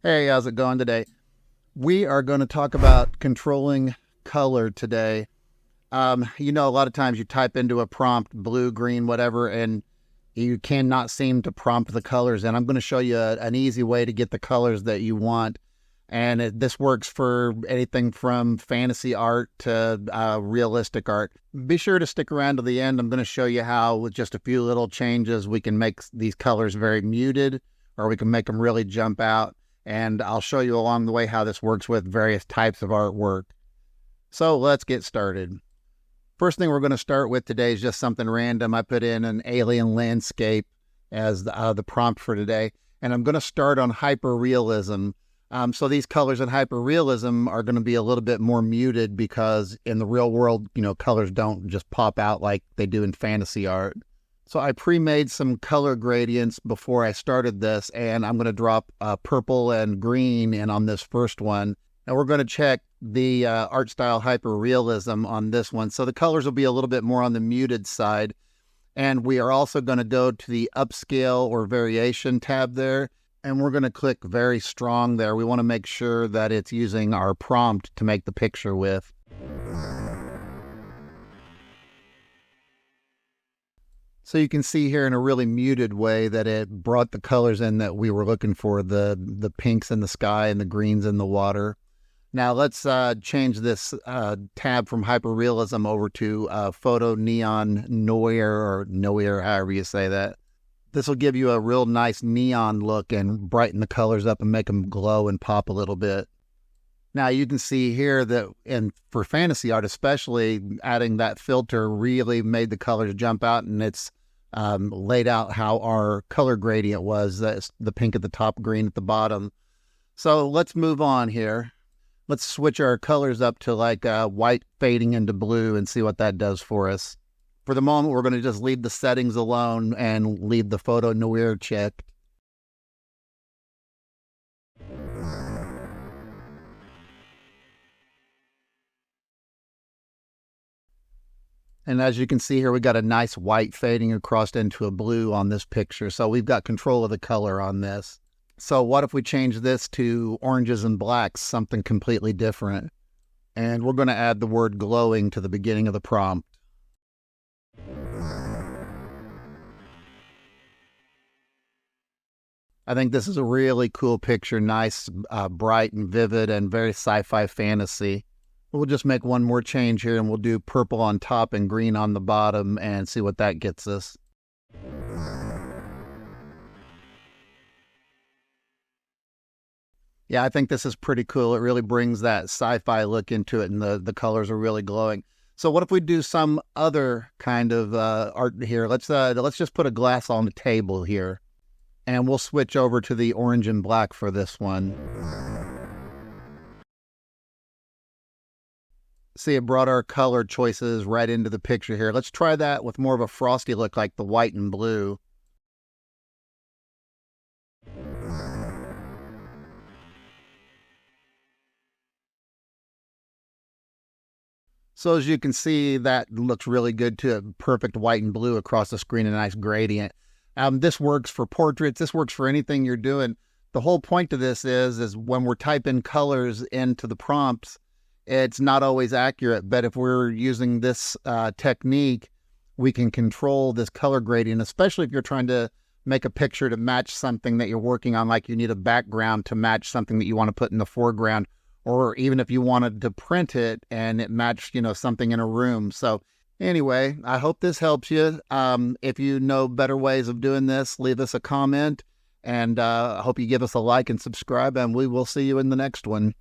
Hey, how's it going today? We are going to talk about controlling color today. A lot of times you type into a prompt, blue, green, whatever, and you cannot seem to prompt the colors. And I'm going to show you an easy way to get the colors that you want. And this works for anything from fantasy art to realistic art. Be sure to stick around to the end. I'm going to show you how, with just a few little changes, we can make these colors very muted, or we can make them really jump out. And I'll show you along the way how this works with various types of artwork. So let's get started. First thing we're going to start with today is just something random. I put in an alien landscape as the prompt for today. And I'm going to start on hyperrealism. So these colors in hyperrealism are going to be a little bit more muted because in the real world, colors don't just pop out like they do in fantasy art. So I pre-made some color gradients before I started this, and I'm going to drop purple and green in on this first one. And we're going to check the art style hyperrealism on this one. So the colors will be a little bit more on the muted side. And we are also going to go to the upscale or variation tab there. And we're going to click very strong there. We want to make sure that it's using our prompt to make the picture with. So you can see here in a really muted way that it brought the colors in that we were looking for, the pinks in the sky and the greens in the water. Now let's change this tab from hyperrealism over to photo neon noir, or noir, however you say that. This will give you a real nice neon look and brighten the colors up and make them glow and pop a little bit. Now you can see here that for fantasy art especially, adding that filter really made the colors jump out, and it's laid out how our color gradient was. That's the pink at the top, green at the bottom. So let's move on here. Let's switch our colors up to like white fading into blue and see what that does for us. For the moment, we're going to just leave the settings alone and leave the photo noir checked. And as you can see here, we got a nice white fading across into a blue on this picture. So we've got control of the color on this. So what if we change this to oranges and blacks, something completely different? And we're going to add the word glowing to the beginning of the prompt. I think this is a really cool picture, nice, bright and vivid and very sci-fi fantasy. We'll just make one more change here and we'll do purple on top and green on the bottom and see what that gets us. Yeah, I think this is pretty cool. It really brings that sci-fi look into it, and the colors are really glowing. So what if we do some other kind of art here? Let's just put a glass on the table here, and we'll switch over to the orange and black for this one. See, it brought our color choices right into the picture here. Let's try that with more of a frosty look like the white and blue. So as you can see, that looks really good too. Perfect white and blue across the screen, a nice gradient. This works for portraits. This works for anything you're doing. The whole point of this is when we're typing colors into the prompts, it's not always accurate. But if we're using this technique, we can control this color gradient, especially if you're trying to make a picture to match something that you're working on, like you need a background to match something that you want to put in the foreground. Or even if you wanted to print it and it matched, something in a room. So anyway, I hope this helps you. If you know better ways of doing this, leave us a comment. And I hope you give us a like and subscribe, and we will see you in the next one.